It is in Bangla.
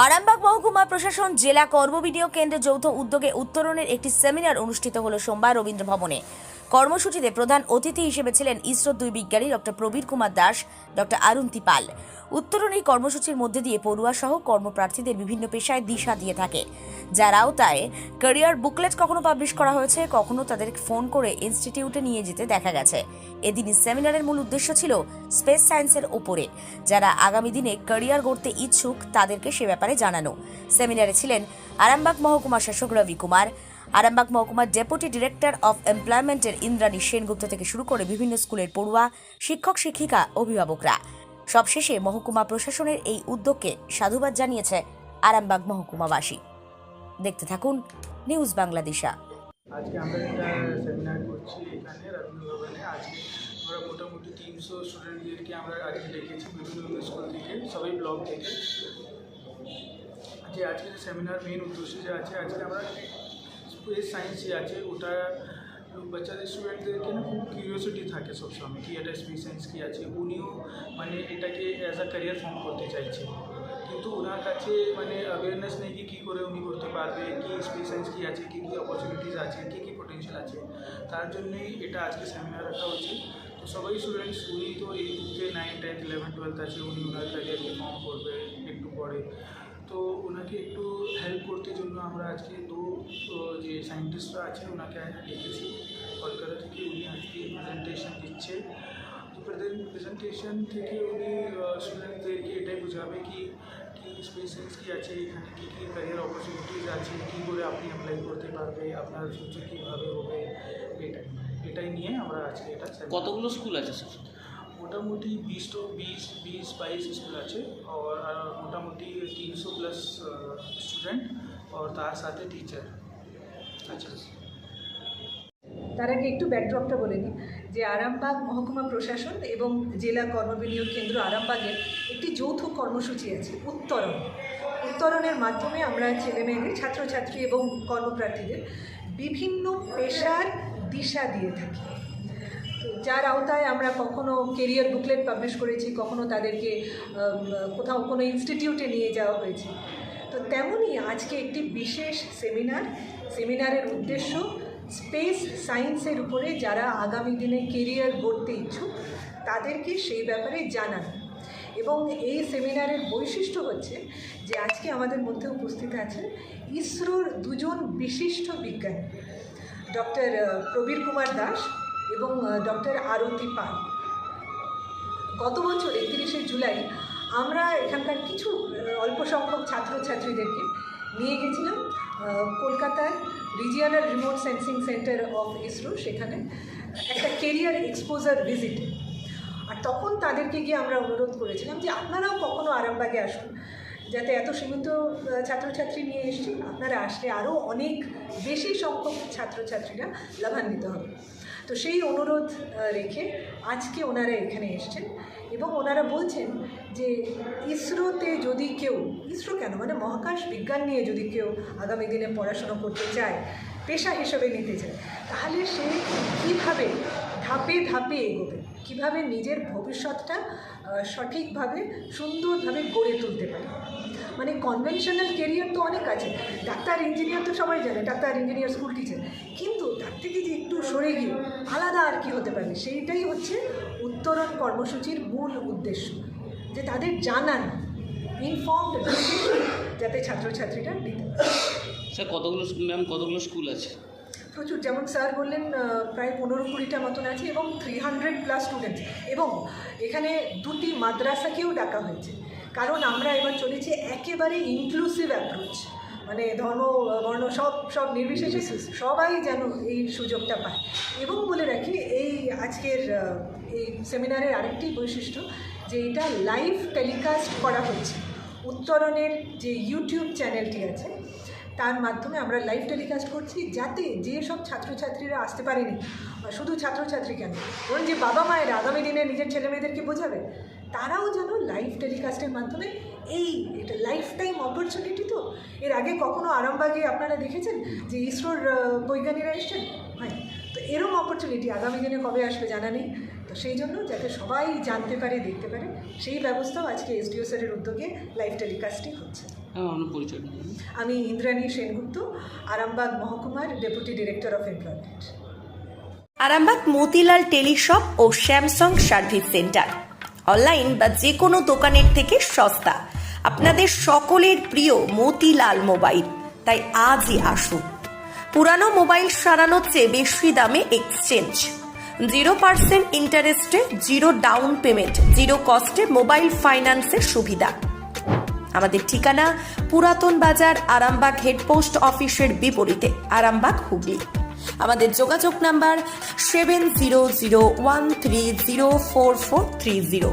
আরামবাগ মহকুমা প্রশাসন জেলা কর্মবিনিয়োগ কেন্দ্রের যৌথ উদ্যোগে উত্তরণের একটি সেমিনার অনুষ্ঠিত হলো সোমবার রবীন্দ্র ভবনে। কর্মসূচিতে প্রধান অতিথি হিসেবে ছিলেন ইসরোর দুই বিজ্ঞানী ডক্টর প্রবীর কুমার দাস, ডক্টর আরুন্তি পাল। উত্তরণ এই কর্মসূচির মধ্যে দিয়ে পড়ুয়া সহ কর্মপ্রার্থীদের বিভিন্ন পেশায় দিশা দিয়ে থাকে, যার আওতায় ক্যারিয়ার বুকলেট কখনো পাবলিশ করা হয়েছে, কখনো তাদের ফোন করে ইনস্টিটিউটে নিয়ে যেতে দেখা গেছে। এদিনই সেমিনারের মূল উদ্দেশ্য ছিল স্পেস সায়েন্সের ওপরে যারা আগামী দিনে ক্যারিয়ার গড়তে ইচ্ছুক তাদেরকে সে ব্যাপারে জানানো। সেমিনারে ছিলেন আরামবাগ মহকুমা শাসক রবি কুমার, আরামবাগ মহকুমার ডেপুটি ডিরেক্টর অফ এমপ্লয়মেন্টের ইন্দ্রাণী সেনগুপ্ত থেকে শুরু করে বিভিন্ন স্কুলের পড়ুয়া, শিক্ষক শিক্ষিকা, অভিভাবকরা। সবশেষে মহকুমা প্রশাসনের এই উদ্যোগকে সাধুবাদ জানিয়েছে আরামবাগ মহকুমাবাসী। দেখতে থাকুন নিউজ বাংলাদেশা। আজকে আমরা একটা সেমিনার করছি এখানে রবীন্দ্র ভবনে। আজকে আমরা মোটামুটি 300 স্টুডেন্টদেরকে আমরা আজকে ডেকেছি বিভিন্ন স্কুল থেকে, সবাই ব্লক থেকে। যে আজকে যে সেমিনার মেন উদ্দেশ্য যে আছে, আজকে আমরা স্পেস সায়েন্স যে আছে ওটা বাচ্চাদের স্টুডেন্টদেরকে না খুব কিউরিওসিটি থাকে সবসময় কি এটা স্পেস সায়েন্স কী আছে। উনিও মানে এটাকে অ্যাজ আ ক্যারিয়ার ফর্ম করতে চাইছে, কিন্তু ওনার কাছে মানে অ্যাওয়ারনেস নেই কি কী করে উনি করতে পারবে, কি স্পেস সায়েন্স কী আছে, কী কী অপরচুনিটিস আছে, কী কী পোটেনশিয়াল আছে। তার জন্যই এটা আজকে সেমিনার রাখা হচ্ছে। তো সবাই স্টুডেন্টস উনি তো এই যে 9, 10, 11, 12 আছে, উনি ওনার ক্যারিয়ারকে ফর্ম করবে একটু পরে। তো ওনাকে একটু হেল্প করতে জন্য আমরা আজকে যে সায়েন্টিস্টরা আছে ওনাকে ডেকেছি কলকাতা থেকে। উনি আজকে প্রেজেন্টেশন দিচ্ছে। তো প্রেজেন্টেশন থেকে উনি স্টুডেন্টদেরকে এটাই বোঝাবে কি স্পেস সায়েন্স কী আছে, এখানে কী কী ক্যারিয়ার অপরচুনিটিস আছে, কী করে আপনি অ্যাপ্লাই করতে পারবে, আপনার ফিউচার কীভাবে হবে, এটাই নিয়ে আমরা আজকে এটা কতগুলো স্কুল আছে স্যার? মোটামুটি 20-22 স্কুল আছে আর মোটামুটি 300+ স্টুডেন্ট আর তার সাথে টিচার আছে। তার আগে একটু ব্যাকড্রপটা বলে নিই যে আরামবাগ মহকুমা প্রশাসন এবং জেলা কর্মবিনিয়োগ কেন্দ্র আরামবাগের একটি যৌথ কর্মসূচি আছে উত্তরণের মাধ্যমে আমরা ছেলেমেয়েদের, ছাত্রছাত্রী এবং কর্মপ্রার্থীদের বিভিন্ন পেশার দিশা দিয়ে থাকি। তো যার আওতায় আমরা কখনো কেরিয়ার বুকলেট পাবলিশ করেছি, কখনো তাদেরকে কোথাও কোনো ইনস্টিটিউটে নিয়ে যাওয়া হয়েছে। তো তেমনই আজকে একটি বিশেষ সেমিনারের উদ্দেশ্য স্পেস সায়েন্সের উপরে যারা আগামী দিনে কেরিয়ার গড়তে ইচ্ছুক তাদেরকে সেই ব্যাপারে জানানো। এবং এই সেমিনারের বৈশিষ্ট্য হচ্ছে যে আজকে আমাদের মধ্যে উপস্থিত আছেন ইসরোর দুজন বিশিষ্ট বিজ্ঞানী, ডক্টর প্রবীর কুমার দাস এবং ডক্টর আরুন্তি পাল। গত বছর 31শে জুলাই আমরা এখানকার কিছু অল্প সংখ্যক ছাত্রছাত্রীদেরকে নিয়ে গেছিলাম কলকাতার regional remote sensing centre of ISRO, সেখানে একটা কেরিয়ার এক্সপোজার ভিজিট। আর তখন তাদেরকে গিয়ে আমরা অনুরোধ করেছিলাম যে আপনারাও কখনো আরামবাগে আসুন, যাতে এত সীমিত ছাত্রছাত্রী নিয়ে এসেছি, আপনারা আসলে আরও অনেক বেশি সংখ্যক ছাত্রছাত্রীরা লাভান্বিত হবে। তো সেই অনুরোধ রেখে আজকে ওনারা এখানে এসছেন এবং ওনারা বলছেন যে ইসরোতে যদি কেউ, ইসরো কেন মানে মহাকাশ বিজ্ঞান নিয়ে যদি কেউ আগামী দিনে পড়াশোনা করতে চায়, পেশা হিসেবে নিতে চায়, তাহলে সে কীভাবে ধাপে ধাপে এগোবে, কীভাবে নিজের ভবিষ্যৎটা সঠিকভাবে সুন্দরভাবে গড়ে তুলতে পারে। মানে কনভেনশনাল কেরিয়ার তো অনেক আছে, ডাক্তার ইঞ্জিনিয়ার তো সবাই জানে, ডাক্তার ইঞ্জিনিয়ার স্কুল টিচার, কিন্তু তার থেকে যে একটু সরে গিয়ে আলাদা আর কি হতে পারে, সেইটাই হচ্ছে উত্তরণ কর্মসূচির মূল উদ্দেশ্য, যে তাদের জানান ইনফর্মড ডিসিশন যাতে ছাত্রছাত্রীরা নিতে পারে। স্যার কতগুলো স্কুল আছে? প্রচুর, যেমন স্যার বললেন প্রায় 15-20টা মতন আছে এবং 300+ স্টুডেন্টস, এবং এখানে 2টি মাদ্রাসাকেও ডাকা হয়েছে, কারণ আমরা এবার চলেছি একেবারে ইনক্লুসিভ অ্যাপ্রোচ, মানে ধর্ম বর্ণ সব নির্বিশেষে সবাই যেন এই সুযোগটা পায়। এবং বলে রাখি এই আজকের এই সেমিনারের আরেকটি বৈশিষ্ট্য যে এটা লাইভ টেলিকাস্ট করা হচ্ছে। উত্তরণের যে ইউটিউব চ্যানেলটি আছে তার মাধ্যমে আমরা লাইভ টেলিকাস্ট করছি, যাতে যেসব ছাত্রছাত্রীরা আসতে পারেনি, শুধু ছাত্রছাত্রী কেন, ধরুন যে বাবা মায়েরা আগামী দিনে নিজের ছেলেমেয়েদেরকে বোঝাবে, তারাও যেন লাইভ টেলিকাস্টের মাধ্যমে এটা লাইফ টাইম অপরচুনিটি। তো এর আগে কখনো আরামবাগে আপনারা দেখেছেন যে ইসরোর বৈজ্ঞানিকরা এসছেন? হয়। তো এরকম অপরচুনিটি আগামী দিনে কবে আসবে জানা নেই। তো সেই জন্য যাতে সবাই জানতে পারে, দেখতে পারে, সেই ব্যবস্থাও আজকে এসডিও স্যারের উদ্যোগে লাইভ টেলিকাস্টিং হচ্ছে। হ্যাঁ, আমার পরিচয় দিন। আমি ইন্দ্রাণী সেনগুপ্ত, আরামবাগ মহকুমার deputy director of employment. Arambag Motilal teleshop ও স্যামসাং সার্ভিস সেন্টার, অনলাইন বা যে কোনো দোকানের থেকে সস্তা। আপনাদের সকলের প্রিয় মতিলাল মোবাইল, তাই আজই আসুন। পুরানো মোবাইল সারানোর চেয়ে বেশি দামে এক্সচেঞ্জ, 0% ইন্টারেস্টে, 0 ডাউন পেমেন্ট, 0 কস্টে মোবাইল ফাইন্যান্সের সুবিধা। আমাদের ঠিকানা পুরাতন বাজার, আরামবাগ হেডপোস্ট অফিসের বিপরীতে, আরামবাগ, হুগলি। আমাদের যোগাযোগ নাম্বার 7001304430।